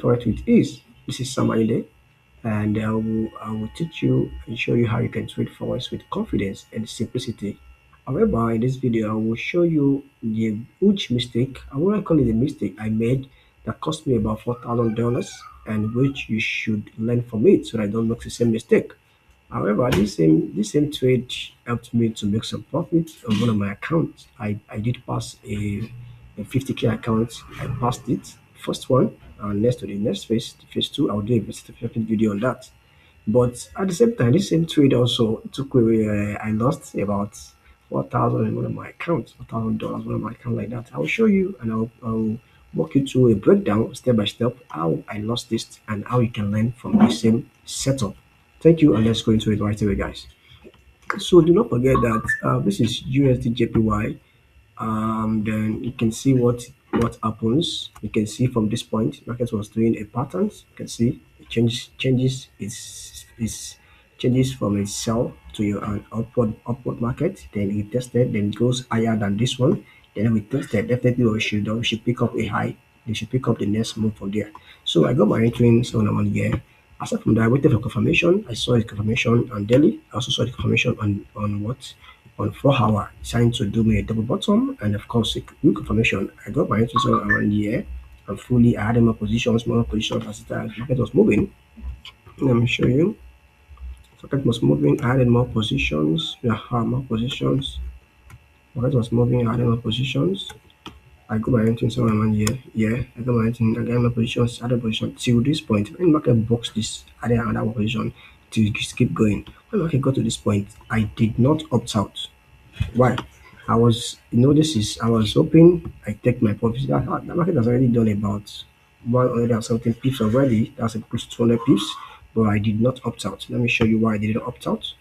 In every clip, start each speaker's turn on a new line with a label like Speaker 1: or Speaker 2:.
Speaker 1: FOREX with ease. This is Samaide, and I will teach you and show you how you can trade FOREX with confidence and simplicity. However, in this video, I will show you the huge mistake. I won't call it a mistake I made that cost me about $4,000, and which you should learn from it so that I don't make the same mistake. However, this same trade helped me to make some profit on one of my accounts. I did pass a 50K account. I passed it. First one, and next to the next phase two, I'll do a specific video on that. But at the same time, this same trade also took away. I lost about 4,000 in one of my accounts, $4,000, one of my accounts like that. I'll show you, and I'll walk you through a breakdown step by step how I lost this and how you can learn from the same setup. Thank you, and let's go into it right away, guys. So do not forget that this is USDJPY. Then you can see what happens. You can see from this point, market was doing a pattern. You can see it changes from a sell to your an upward market. Then it tested, then it goes higher than this one. Then we tested. Definitely we should pick up a high. They should pick up the next move from there. So I got my entry in 1 year. Aside from that, I waited for confirmation. I saw the confirmation on daily. I also saw the confirmation on what on 4 hour, trying to do me a double bottom, and of course a quick confirmation. I got my entries on around here, and fully I had more positions, as the market was moving. Let me show you. Market was moving, I added more positions. Yeah, more positions. Market was moving, I added more positions. I got my entries on around here. Yeah, I got my entries, I got my positions, added position till this point. When market box this, added another position to just keep going. When market got to this point, I did not opt out. Why? I was, I was hoping I take my profit. The market has already done about 100 and something pips already. That's close to 200 pips, but I did not opt out. Let me show you why I didn't opt out.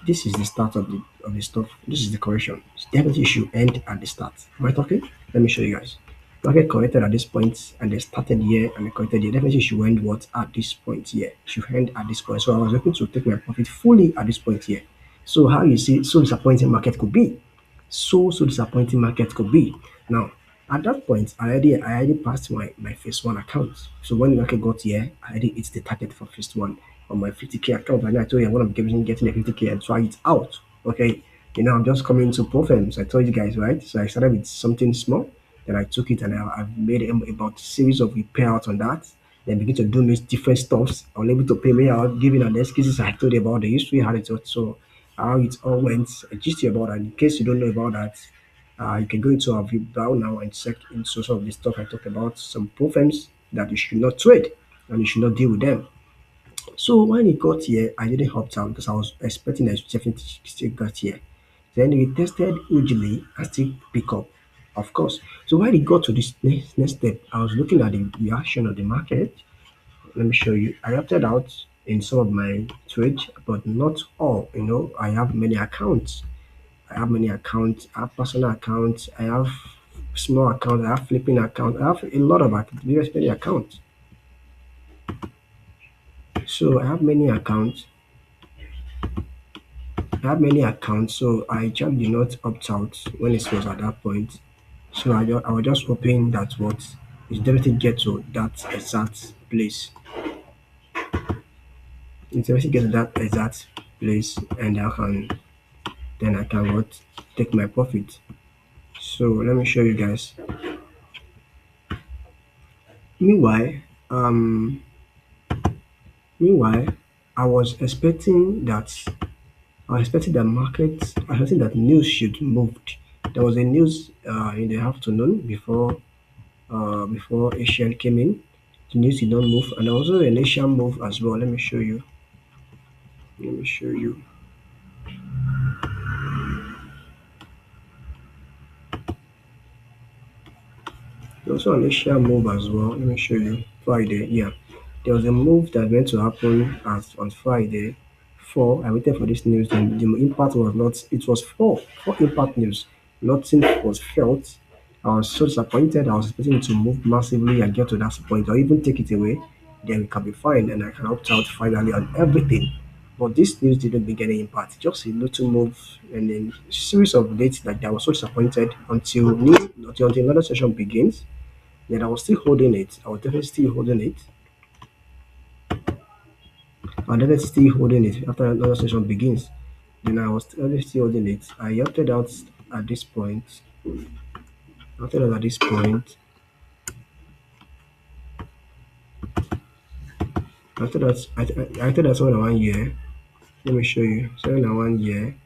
Speaker 1: This is the start of the stuff. This is the correction. Definitely should end at the start. Am I talking? Let me show you guys. Market corrected at this point, and they started here and they corrected here. Definitely should end what at this point here. Should end at this point. So I was hoping to take my profit fully at this point here. So how you see so disappointing market could be. So disappointing market could be. Now at that point I already passed my phase one account. So when the market got here, I already hit the target for phase one on my 50K account. And I told you I'm gonna be getting a 50K and try it out. Okay. I'm just coming to profits. I told you guys, right? So I started with something small, then I took it and I've made about series of payouts on that. Then begin to do these different stuffs. I was able to pay me out, giving an excuses I told you about the history, how it was, so how it all went. I just you about that. In case you don't know about that, you can go into our video now and check into some of the stuff I talked about, some programs that you should not trade and you should not deal with them. So when it got here, I didn't opt out because I was expecting that it definitely still got here. Then we tested hugely and still pick up, of course. So when it got to this next step, I was looking at the reaction of the market. Let me show you. I opted out in some of my trades, but not all. I have many accounts. I have personal accounts. I have small accounts. I have flipping accounts. I have a lot of various many accounts. So I have many accounts. So I just did not opt out when it was at that point. So I was just hoping that what is definitely get to that exact place. It's definitely get to that exact place, and I can what take my profit. So let me show you guys. Meanwhile, um, meanwhile, I was expecting that I was expecting that news should moved. There was a news in the afternoon before Asian came in. The news did not move, and also an Asian move as well. Let me show you. Let me show you. There was also an Asian move as well. Let me show you. Friday, yeah. There was a move that went to happen as on Friday. Four. I waited for this news, and the impact was not. It was four impact news. Nothing was felt. I was so disappointed. I was expecting it to move massively and get to that point, or even take it away. Then it can be fine, and I can opt out finally on everything. But this news didn't bring any impact. Just a little move, and then series of dates like that. I was so disappointed until another session begins. Then I was still holding it. I was definitely still holding it. I was definitely still holding it after another session begins. Then I was still holding it. I opted out at this point. Opted out at this point. After that, I opted out more than 1 year. Let me show you. 7 and 1 year.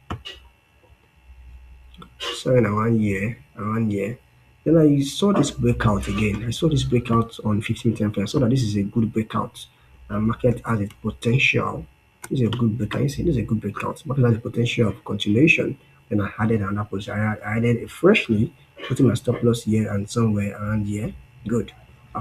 Speaker 1: 7 and 1 year. And 1 year. Then I saw this breakout again. I saw this breakout on 15 time frame. I saw that this is a good breakout. And market has a potential. This is a good breakout. You see, this is a good breakout. Market has a potential of continuation. Then I added another position. I added it freshly, putting my stop loss here and somewhere around here. Good.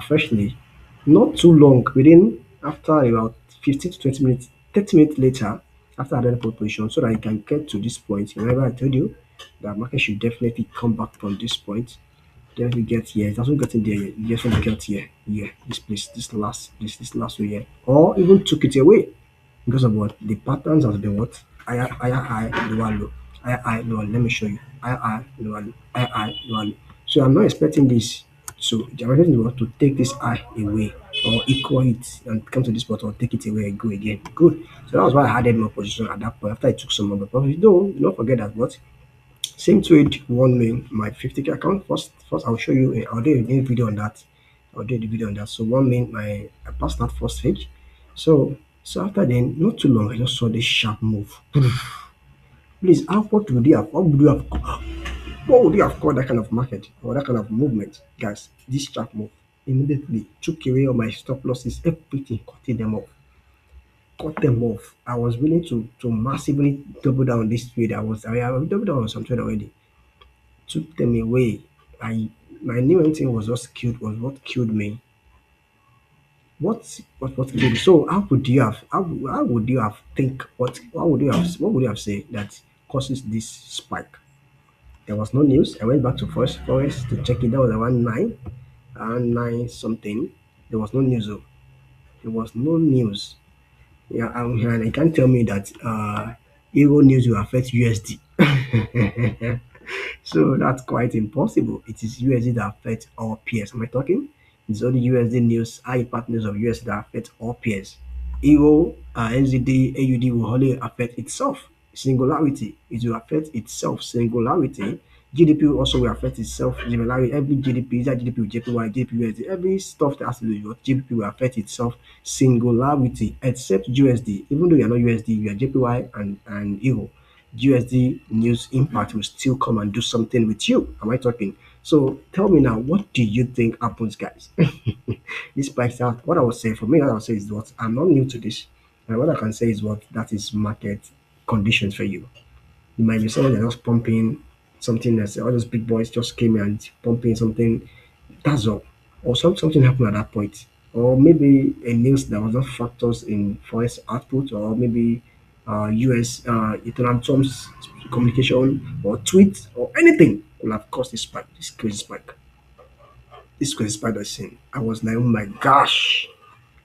Speaker 1: Freshly, not too long, within after about 15 to 20 minutes, 30 minutes later, after I added the position, so that I can get to this point. Remember, I told you that market should definitely come back from this point. Definitely get here. It hasn't gotten there yet. You just want to get here. Yeah, this place, this last way here. Or even took it away. Because of what? The patterns has been what? Higher, lower, low. Higher, lower. Let me show you. Higher, lower, low. Higher, lower, low. So I'm not expecting this. So I'm expecting what to take this eye away or equal it and come to this spot or take it away and go again. Good. So that was why I added more position at that point after I took some of the profit. Though, don't forget that what same trade won me my 50K account. First I'll show you. I'll do a video on that. I'll do the video on that. So one main I passed that first stage. So after then, not too long, I just saw this sharp move. Please, how what would you have? What would you have called that kind of market or that kind of movement, guys? This sharp move immediately took away all my stop losses, everything, cutting them off, cut them off. I was willing to massively double down on this trade. I doubled down on some trade already. Took them away. I my new anything was just killed was what killed me. What killed me? So how would you have think what would you have said that causes this spike? There was no news. I went back to Forex to check it. That was around nine something. There was no news. Oh. There was no news. Yeah, and you can't tell me that Euro news will affect USD. So that's quite impossible. It is USD that affects all peers. Am I talking? It's only USD news, high partners of USD that affect all peers. Euro, NZD, AUD will only affect itself. Singularity. It will affect itself. Singularity. GDP also will affect itself. Similarly, every GDP, is that GDP with JPY, GDP USD, every stuff that has to do with what GDP will affect itself. Singularity, except USD. Even though you are not USD, you are JPY and Euro. USD news impact will still come and do something with you. Am I talking? So tell me now, what do you think happens, guys? This spikes out. What I would say for me, what I would say is what I'm not new to this. And what I can say is what that is market conditions for you. You might be someone that just pumping something that's all those big boys just came and pumping something. That's all. Or something happened at that point. Or maybe a news that was not factors in forex output, or maybe US Donald Trump's communication or tweet or anything could have caused this spike, this crazy spike. This crazy spike I seen. I was like, oh my gosh.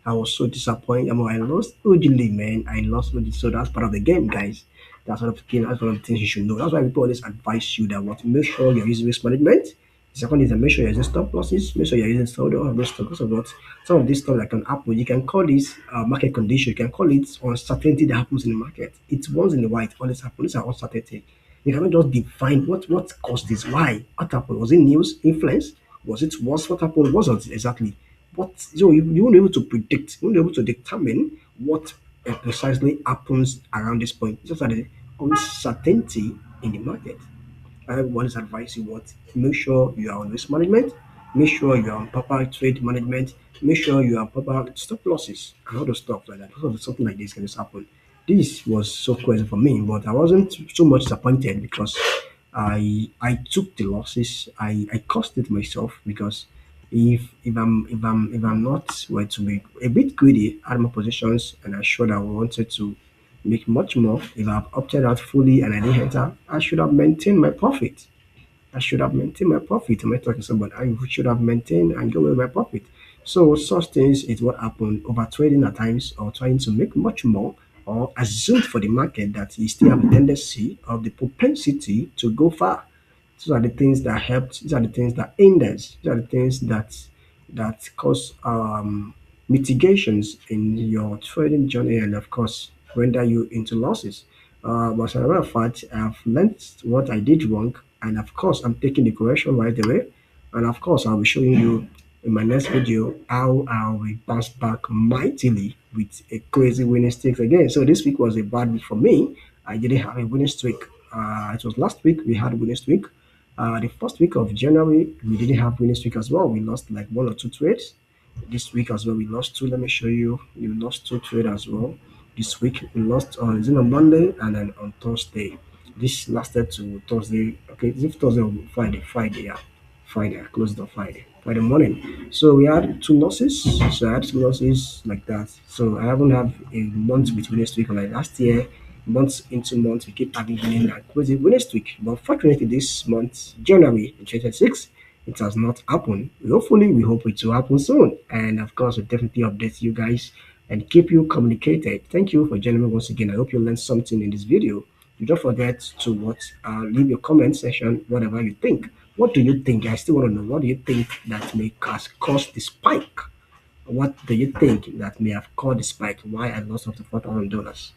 Speaker 1: I was so disappointed. I mean, I lost ugly, man. I lost ugly. So that's part of the game, guys. That's one of the things. That's one of the things you should know. That's why people always advise you that what make sure you're using risk management. The second is that make sure you're using stop losses. Make sure you're using sold or those stuff. Because of what some of this stuff like an Apple, you can call this market condition. You can call it uncertainty that happens in the market. It's once in a while. It always happens. These are uncertainty. You cannot just define what caused this. Why? What happened? Was it news influence? Was it worse? What happened? What was it exactly? What so you won't be able to predict, you won't be able to determine what precisely happens around this point. Just that the uncertainty in the market. Everyone is advised you what make sure you are on risk management, make sure you are on proper trade management, make sure you are on proper stop losses and all those stuff like that. Because something like this can just happen. This was so crazy for me, but I wasn't so much disappointed because I took the losses. I cost it myself because if I'm not were to be a bit greedy, add more positions, and I showed I wanted to make much more. If I've opted out fully and I didn't enter, I should have maintained my profit. I should have maintained my profit. Am I talking to somebody? I should have maintained and go with my profit. So such things is what happened over trading at times or trying to make much more or assumed for the market that you still have a tendency of the propensity to go far. These are the things that helped. These are the things that hinders. These are the things that that cause mitigations in your trading journey and of course render you into losses. But as a matter of fact, I've learned what I did wrong, and of course I'm taking the correction right away. And of course I'll be showing you in my next video how I will bounce back mightily with a crazy winning streak again. So this week was a bad week for me. I didn't have a winning streak. It was last week we had a winning streak. The first week of January, we didn't have winning streak as well. We lost like one or two trades. This week as well, we lost two. Let me show you. We lost two trades as well. This week, we lost on, is it on Monday and then on Thursday. This lasted to Thursday. Okay, is it Thursday or Friday? Friday, yeah. Friday. I closed on Friday. Friday morning. So we had two losses. So I had two losses like that. So I haven't had a month with winning streak like last year. Months into months, we keep having winning and crazy winning streak. But fortunately, this month, January 2026, it has not happened. Hopefully, we hope it will happen soon. And of course, we'll definitely update you guys and keep you communicated. Thank you for joining me once again. I hope you learned something in this video. Don't forget to leave your comment section, whatever you think. What do you think? I still want to know. What do you think that may cause the spike? What do you think that may have caused the spike? Why I lost up to $4,000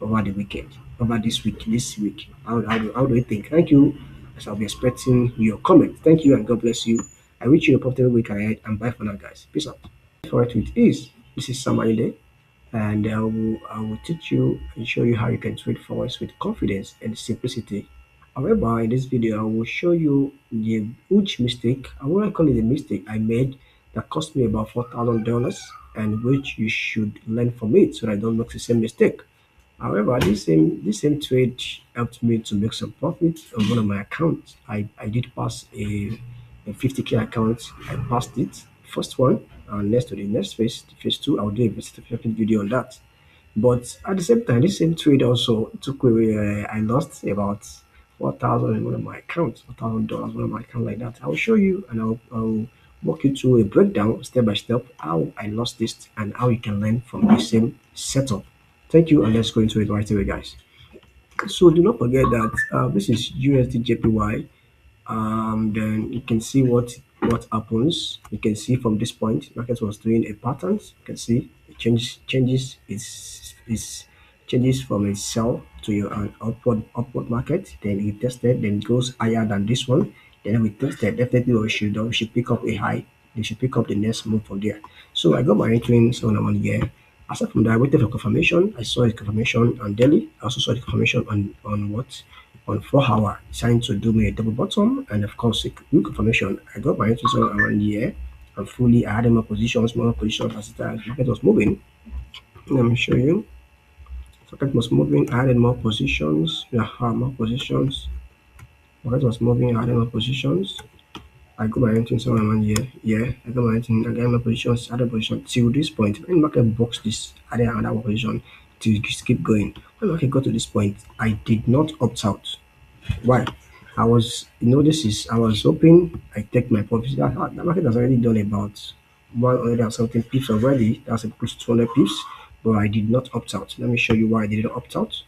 Speaker 1: over the weekend, over this week? How do you think? Thank you. As I'll be expecting your comment. Thank you and God bless you. I wish you a profitable week ahead and bye for now, guys. Peace out. For it with ease. This is Samayide, and I will teach you and show you how you can trade forex with confidence and simplicity. However, in this video, I will show you the huge mistake. I won't call it a mistake I made that cost me about $4,000, and which you should learn from it so that I don't make the same mistake. However, this same trade helped me to make some profit on one of my accounts. I did pass a 50K account. I passed it. First one, and next to the next phase two, I'll do a specific video on that. But at the same time, this same trade also took away. I lost about 4,000 in one of my accounts, $4,000 one of my account like that. I'll show you and I'll walk you through a breakdown step by step how I lost this and how you can learn from the same setup. Thank you, and let's go into it right away, guys. So do not forget that this is USDJPY. Then you can see what happens. You can see from this point, market was doing a pattern. You can see it changes from a sell to an upward market. Then it tested, then it goes higher than this one. Then we tested. Definitely, we should pick up a high. They should pick up the next move from there. So I got my entry so on here. Aside from that, I waited for confirmation. I saw the confirmation on daily. I also saw the confirmation on what on 4 hour, trying to do me a double bottom, and of course a new confirmation. I got my entries on around here and fully I added more positions, as the market was moving. Let me show you. Market was moving, I added more positions. Yeah, more positions. Market was moving, I added more positions. I got my entries on around here. Yeah, I got my entries, I got my positions, added position till this point. When market box this, added another position to just keep going. When market got to this point, I did not opt out. Why? I was hoping I take my profit. The market has already done about 100 and something pips already. That's a close to 200 pips, but I did not opt out. Let me show you why I didn't opt out.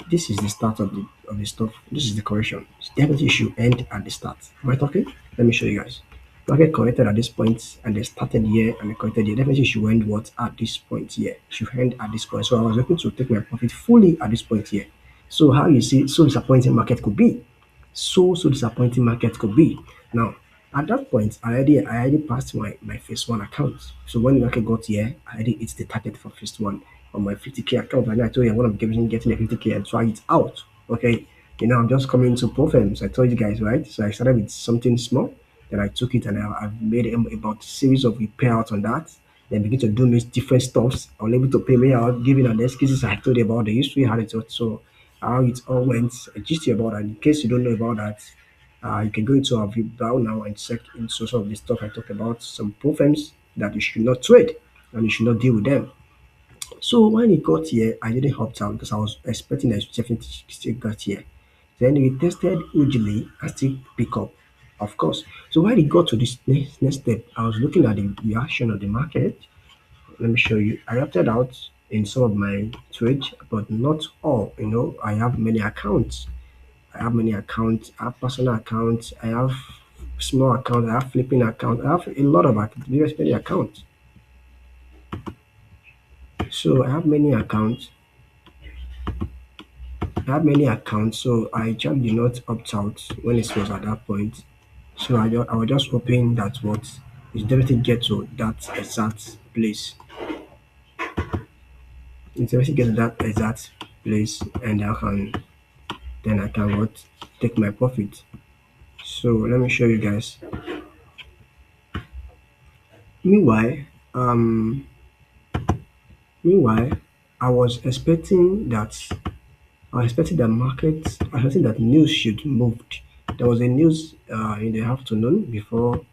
Speaker 1: This is the start of the stuff. This is the correction. Definitely should end at the start. Am I talking? Let me show you guys. Market corrected at this point and they started here and they corrected here. Definitely should end what at this point here. Should end at this point. So I was hoping to take my profit fully at this point here. So how you see so disappointing market could be. So disappointing market could be. Now at that point I already passed my phase one account. So when the market got here, I already hit the target for phase one on my 50K account. And I told you I'm gonna be getting a 50K and try it out. Okay. I'm just coming to profits. I told you guys, right? So I started with something small, then I took it and I've made about series of payouts on that. Then begin to do me different stuffs. I was able to pay me out, giving an excuses I told you about the history, how it also how it all went. I just you about that. In case you don't know about that, you can go into our view now and check into some of the stuff I talked about, some programs that you should not trade and you should not deal with them. So when it got here, I didn't opt out because I was expecting that it definitely still got here. Then we tested hugely and still pick up, of course. So when it got to this next step, I was looking at the reaction of the market. Let me show you. I opted out in some of my trades, but not all. I have many accounts. I have personal accounts. I have small accounts, I have flipping accounts, I have a lot of various many accounts. So I have many accounts, so I just did not opt out when it was at that point. So I was just hoping that what is definitely get to that exact place. It's definitely get to that exact place, and I can what take my profit. So let me show you guys. Meanwhile, um, meanwhile, I was expecting that I was expecting that news should moved. There was a news in the afternoon before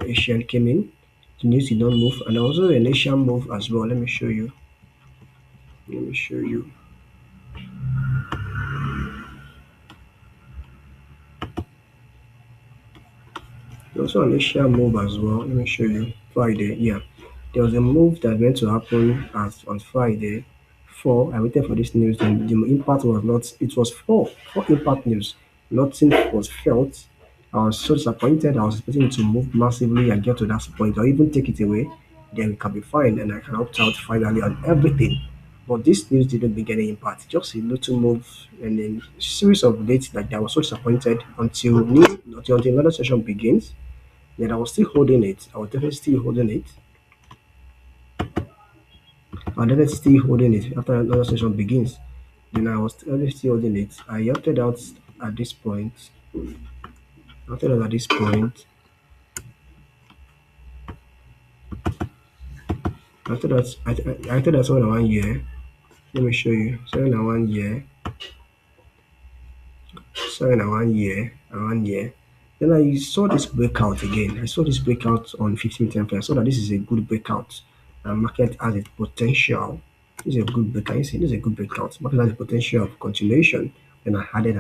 Speaker 1: Asian came in. The news did not move, and also an Asian move as well. Let me show you. Let me show you. There was also an Asian move as well. Let me show you. Friday, yeah. There was a move that meant to happen as on Friday. I waited for this news, and the impact was not. It was four impact news. Nothing was felt. I was so disappointed. I was expecting it to move massively and get to that point, or even take it away. Then we can be fine, and I can opt out finally on everything. But this news didn't bring any impact. Just a little move, and then series of dates like that. I was so disappointed until another session begins. Then I was still holding it. I was definitely still holding it. I was definitely still holding it after another session begins. Then I was definitely still holding it. I opted out at this point. Opted out at this point. After that, I opted out for 1 year. Let me show you. 1 year. 1 year. Then I saw this breakout again. I saw this breakout on 15 time frame. I saw that this is a good breakout. Market has a potential. This is a good breakout. You see, this is a good breakout. Market has a potential of continuation. Then I added